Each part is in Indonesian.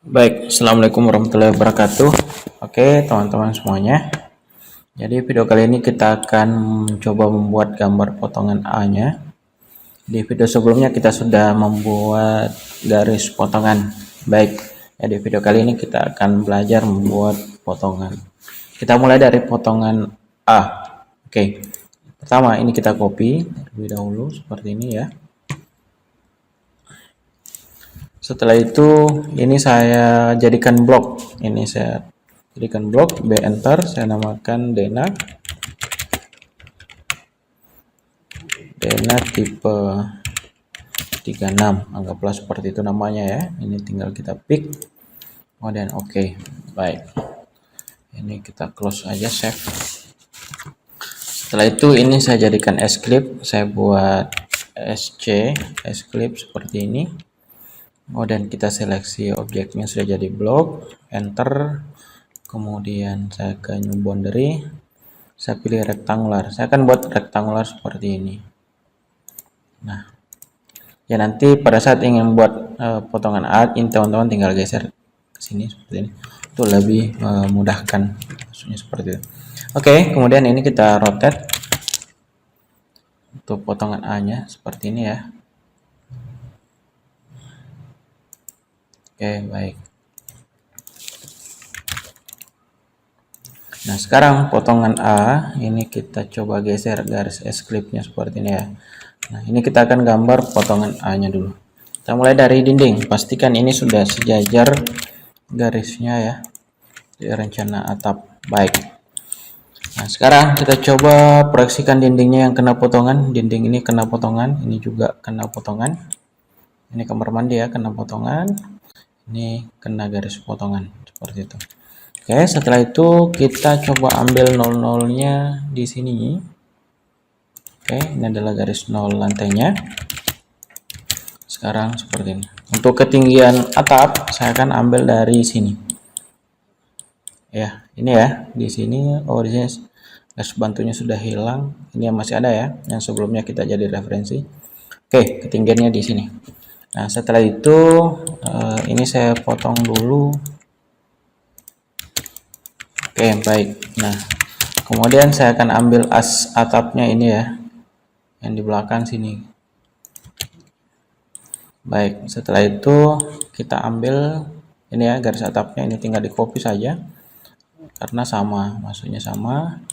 Baik, Assalamualaikum warahmatullahi wabarakatuh. Oke, teman-teman semuanya. Jadi video kali ini kita akan mencoba membuat gambar potongan A-nya. Di video sebelumnya kita sudah membuat garis potongan. Baik, ya di video kali ini kita akan belajar membuat potongan. Kita mulai dari potongan A. Oke, pertama ini kita copy terlebih dahulu seperti ini ya. Setelah itu ini saya jadikan blok. Ini saya jadikan blok, B enter, saya namakan Dena. Dena tipe 36. Anggaplah seperti itu namanya ya. Ini tinggal kita pick. Kemudian oke. Baik. Ini kita close aja, save. Setelah itu ini saya jadikan S-clip, saya buat S-clip seperti ini. Kemudian kita seleksi objeknya sudah jadi blok, enter. Kemudian saya ke new boundary, saya pilih rectangular. Saya akan buat rectangular seperti ini. Nah, ya nanti pada saat ingin buat potongan art, ini teman-teman tinggal geser ke sini seperti ini. Itu lebih memudahkan, maksudnya seperti itu. Oke, kemudian ini kita rotate untuk potongan A-nya seperti ini ya. Oke, baik. Nah, sekarang potongan A ini kita coba geser garis S-clipnya seperti ini ya. Nah, ini kita akan gambar potongan A-nya dulu. Kita mulai dari dinding. Pastikan ini sudah sejajar garisnya ya di rencana atap. Baik. Nah, sekarang kita coba proyeksikan dindingnya yang kena potongan. Dinding ini kena potongan, ini juga kena potongan. Ini kamar mandi ya, kena potongan. Ini kena garis potongan seperti itu. Oke, setelah itu kita coba ambil 00-nya di sini. Oke, ini adalah garis 0 lantainya. Sekarang seperti ini. Untuk ketinggian atap saya akan ambil dari sini. Ya, ini ya. Di sini di sini garis bantunya sudah hilang. Ini yang masih ada ya, yang sebelumnya kita jadi referensi. Oke, ketinggiannya di sini. Nah, setelah itu ini saya potong dulu. Oke, baik. Nah, kemudian saya akan ambil as atapnya ini ya, yang di belakang sini. Baik, setelah itu kita ambil ini ya garis atapnya, ini tinggal di copy saja karena sama, maksudnya sama.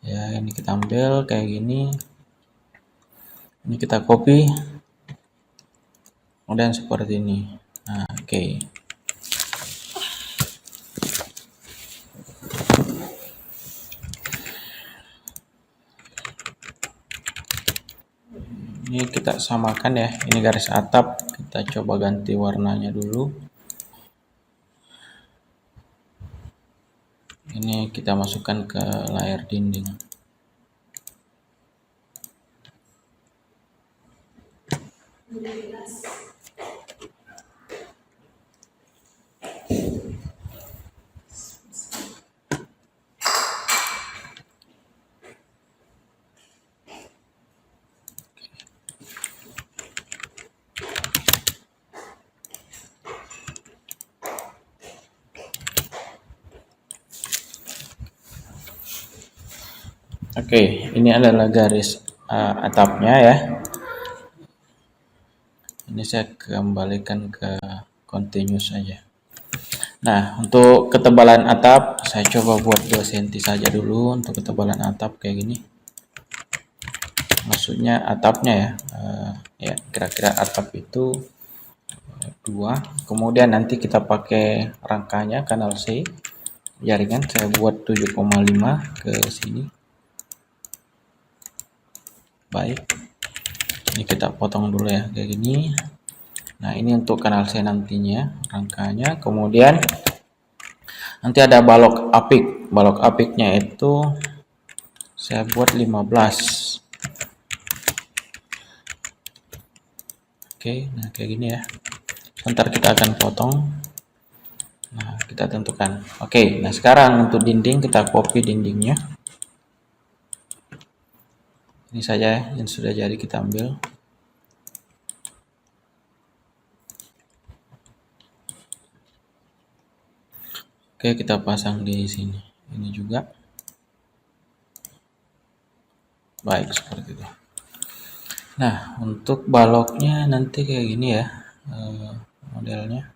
Ya, ini kita ambil kayak gini. Ini kita copy. Kemudian seperti ini. Nah, oke. Ini kita samakan ya, ini garis atap, kita coba ganti warnanya dulu. Ini kita masukkan ke layar dinding. Oke, ini adalah garis atapnya ya. Ini saya kembalikan ke continuous saja. Nah, untuk ketebalan atap saya coba buat 2 cm saja dulu untuk ketebalan atap kayak gini. Maksudnya atapnya ya. Ya, kira-kira atap itu 2. Kemudian nanti kita pakai rangkanya kanal C. Jaringan saya buat 7,5 ke sini. Baik. Ini kita potong dulu ya kayak gini. Nah, ini untuk kanal C nantinya rangkanya. Kemudian nanti ada balok apik. Balok apiknya itu saya buat 15. Oke, nah kayak gini ya. Ntar kita akan potong. Nah, kita tentukan. Oke, nah sekarang untuk dinding kita copy dindingnya. Ini saja yang sudah jadi kita ambil. Oke, kita pasang di sini. Ini juga. Baik, seperti itu. Nah, untuk baloknya nanti kayak gini ya, modelnya.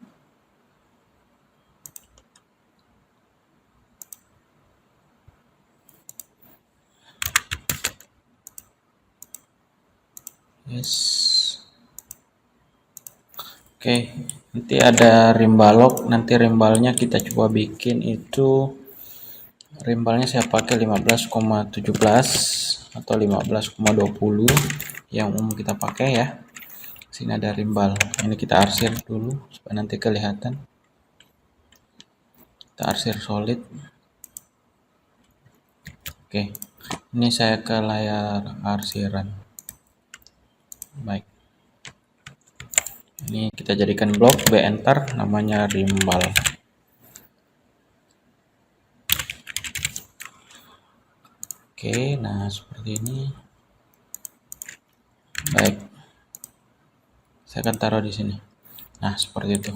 Yes. Oke, nanti ada rim balok. Nanti rim balnya kita coba bikin itu, rim balnya saya pakai 15,17 atau 15,20 yang umum kita pakai ya. Sini ada rim bal. Ini kita arsir dulu supaya nanti kelihatan. Kita arsir solid. Oke, ini saya ke layar arsiran. Baik. Ini kita jadikan blok B enter, namanya rimbal. Oke, nah seperti ini. Baik. Saya akan taruh di sini. Nah, seperti itu.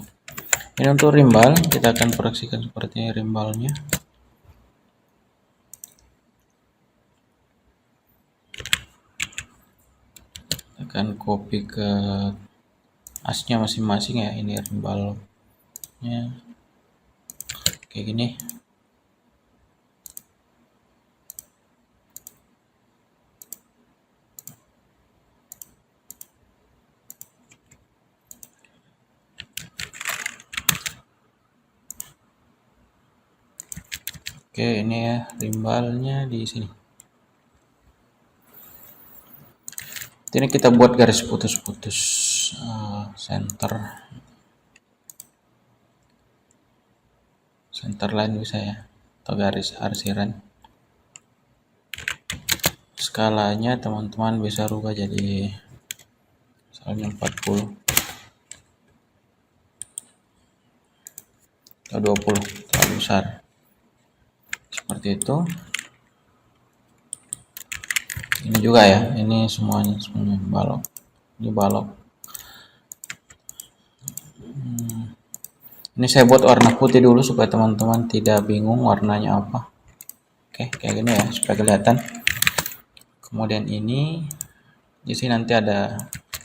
Ini untuk rimbal, kita akan proyeksikan seperti ini rimbalnya. Akan copy ke asnya masing-masing ya, ini rimbalnya kayak gini. Oke, ini ya rimbalnya di sini. Ini kita buat garis putus-putus center line bisa ya, atau garis arsiran. Skalanya teman-teman bisa rubah jadi misalnya 40 atau 20, terlalu besar. Seperti itu. Ini juga ya, ini semuanya balok. Ini balok. Ini saya buat warna putih dulu supaya teman-teman tidak bingung warnanya apa. Oke, kayak gini ya supaya kelihatan. Kemudian ini di sini nanti ada,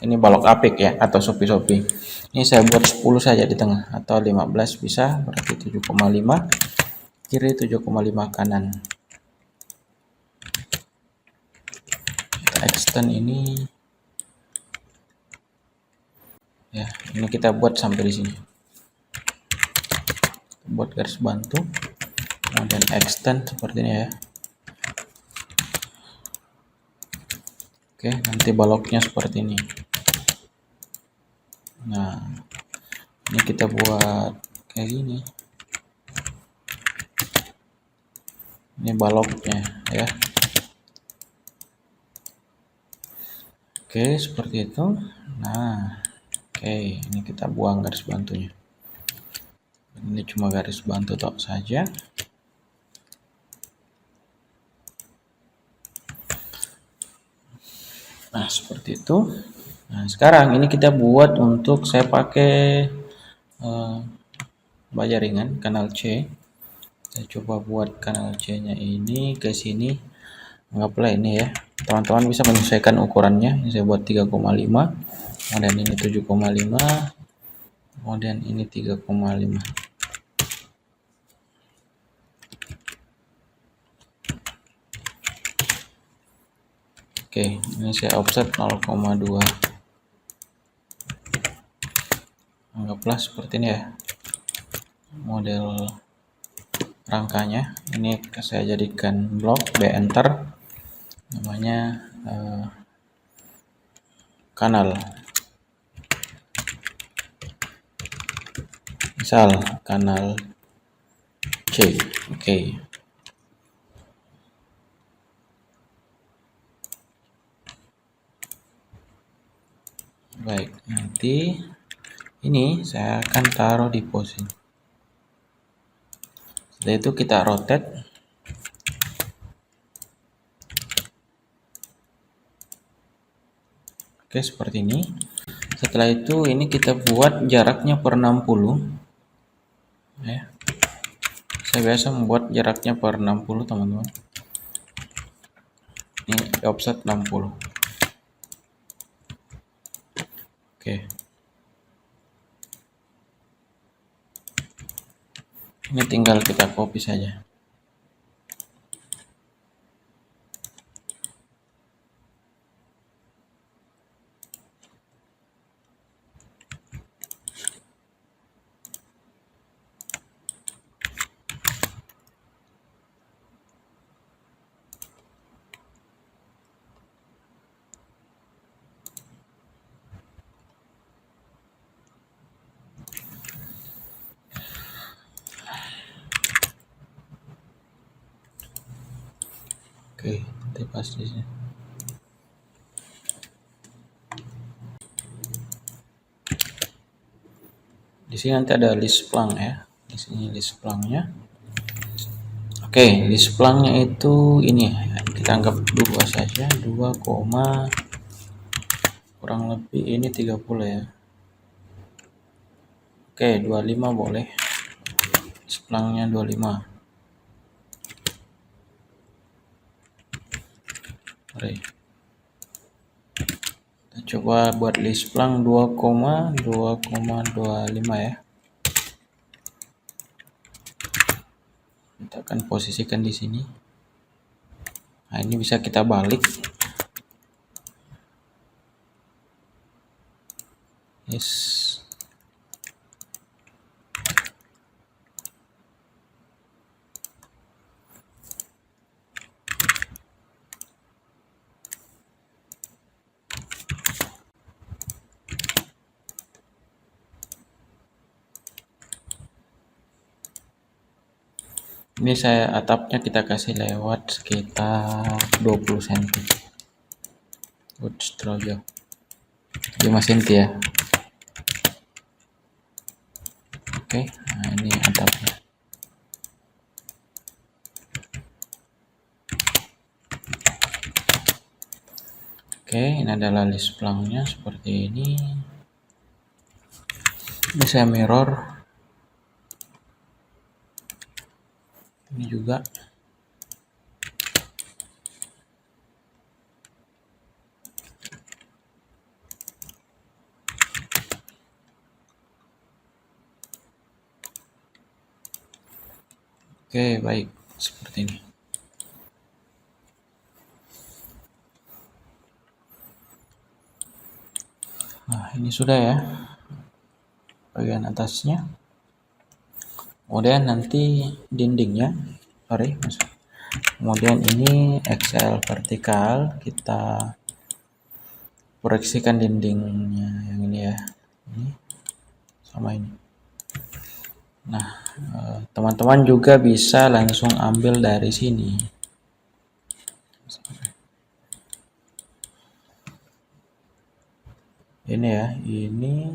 ini balok apik ya atau sopi-sopi. Ini saya buat 10 saja di tengah atau 15 bisa, berarti 7,5 kiri, 7,5 kanan. Kita extend ini. Ya, ini kita buat sampai di sini. Buat garis bantu. Kemudian extend seperti ini ya. Oke, nanti baloknya seperti ini. Nah, ini kita buat kayak gini. Ini baloknya ya. Oke, seperti itu. Nah, oke, ini kita buang garis bantunya. Ini cuma garis bantu tok saja. Nah, seperti itu. Nah, sekarang ini kita buat untuk saya pakai baja ringan kanal C. Saya coba buat kanal C-nya ini ke sini. Anggaplah ini ya. Teman-teman bisa menyesuaikan ukurannya. Ini saya buat 3,5. Kemudian ini 7,5. Kemudian ini 3,5. Oke, ini saya offset 0,2. Anggaplah seperti ini ya. Model rangkanya. Ini saya jadikan blok B enter. Namanya kanal. Misal kanal C. Oke. Baik, nanti ini saya akan taruh di posisi. Setelah itu kita rotate. Oke, seperti ini. Setelah itu ini kita buat jaraknya per 60 ya. Saya biasa membuat jaraknya per 60 teman-teman. Ini offset 60. Oke. Ini tinggal kita copy saja. Oke, nanti pas di sini. Di sini nanti ada list plank ya. Di sini list planknya. Oke, list planknya itu ini kita anggap 2 saja, 2, kurang lebih ini 30 ya. Oke, 25 boleh. List planknya 25. Mari. Kita coba buat list plank 2,25 ya. Kita akan posisikan di sini. Nah, ini bisa kita balik. Yes. Ini saya atapnya kita kasih lewat sekitar 20 cm. Wood strojo 5 cm ya. Oke, nah ini atapnya. Oke, ini adalah list planknya seperti ini. Ini saya mirror. Ini juga. Oke, baik. Seperti ini. Nah, ini sudah ya. Bagian atasnya. Kemudian nanti dindingnya. Kemudian ini XL vertikal. Kita proyeksikan dindingnya yang ini ya. Ini sama ini. Nah, teman-teman juga bisa langsung ambil dari sini. Ini ya, ini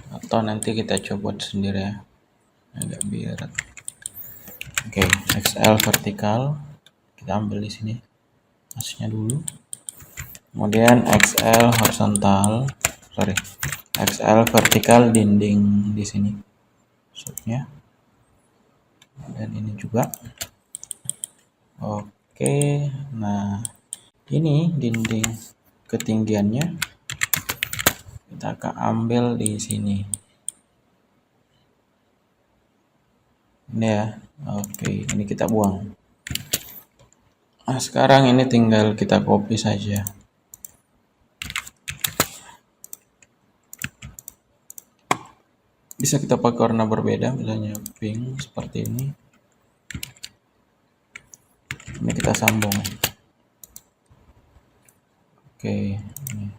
atau nanti kita coba sendiri ya, agak berat. Oke, XL vertikal kita ambil di sini asnya dulu, kemudian XL horizontal, XL vertikal dinding di sini maksudnya, dan ini juga. Oke, nah ini dinding ketinggiannya kita akan ambil di sini. Ini ya. Oke, ini kita buang. Nah, sekarang ini tinggal kita copy saja. Bisa kita pakai warna berbeda, misalnya pink seperti ini. Ini kita sambung. Oke, ini.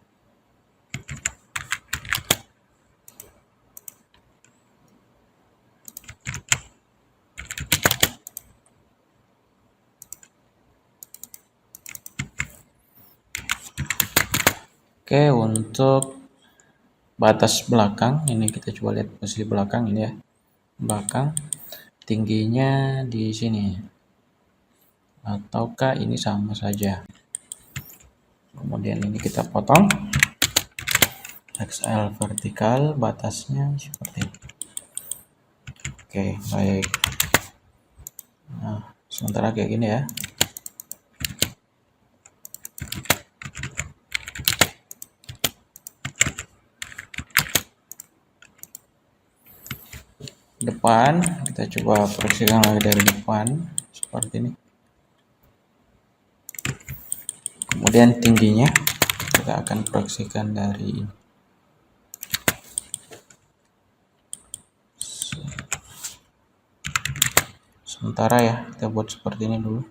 Oke, untuk batas belakang ini kita coba lihat posisi belakang ini ya. Belakang tingginya di sini. Ataukah ini sama saja? Kemudian ini kita potong. XL vertikal batasnya seperti ini. Oke, baik. Nah, sementara kayak gini ya. Depan, kita coba proyeksikan lagi dari depan seperti ini. Kemudian tingginya kita akan proyeksikan dari ini. Sementara ya, kita buat seperti ini dulu.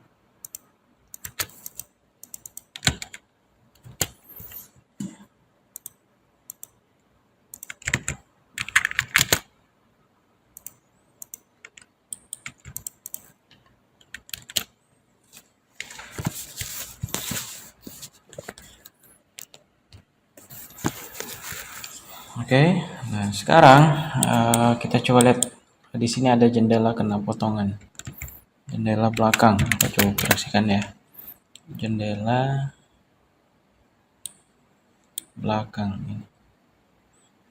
Oke, nah sekarang kita coba lihat di sini ada jendela kena potongan. Jendela belakang, kita coba proyeksikan ya. Jendela belakang ini.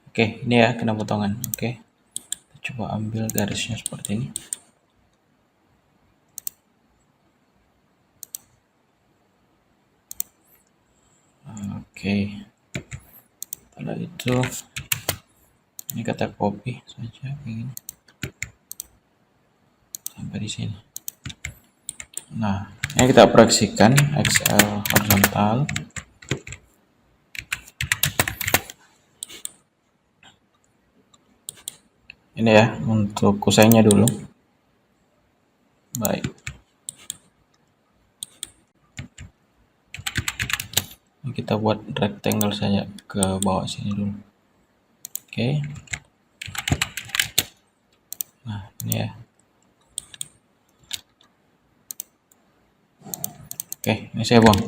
Oke, ini ya kena potongan. Oke, kita coba ambil garisnya seperti ini. Oke, setelah itu ini kita copy saja kayak gini sampai di sini. Nah, ini kita proyeksikan XL horizontal. Ini ya untuk kusainya dulu. Baik. Ini kita buat rectangle saja ke bawah sini dulu. Oke. Nah, ini ya. Oke, ini saya buang.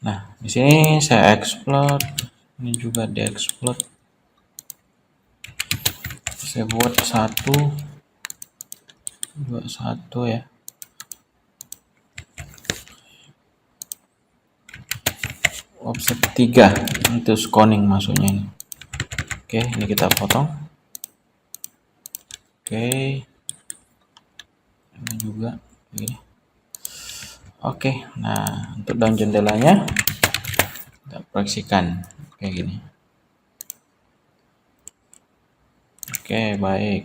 Nah, di sini saya explode. Ini juga di-explode. Saya buat 1 2 1 ya. Offset 3 itu sconing masuknya ini. Oke, ini kita potong. Oke, ini juga ini. Oke, nah untuk daun jendelanya kita proyeksikan kayak gini. Oke, baik.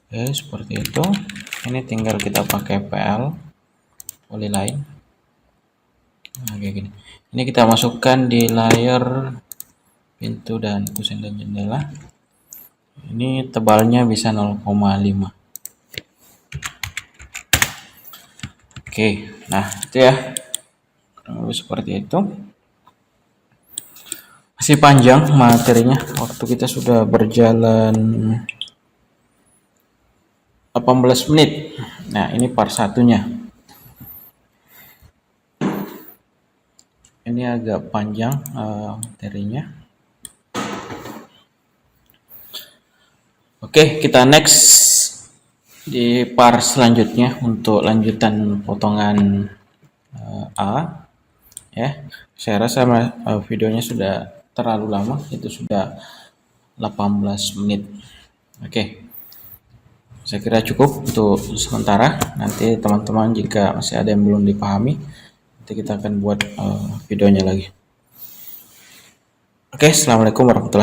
Oke, seperti itu. Ini tinggal kita pakai PL polyline. Nah, kayak gini. Ini kita masukkan di layer pintu dan kusen dan jendela. Ini tebalnya bisa 0,5. Oke, nah itu ya. Seperti itu. Masih panjang materinya. Waktu kita sudah berjalan 18 menit. Nah, ini part satunya. Ini agak panjang materinya. Oke, kita next di part selanjutnya untuk lanjutan potongan A. Ya, saya rasa videonya sudah terlalu lama, itu sudah 18 menit. Oke, saya kira cukup untuk sementara. Nanti teman-teman jika masih ada yang belum dipahami, nanti kita akan buat videonya lagi. Oke, assalamualaikum warahmatullahi wabarakatuh.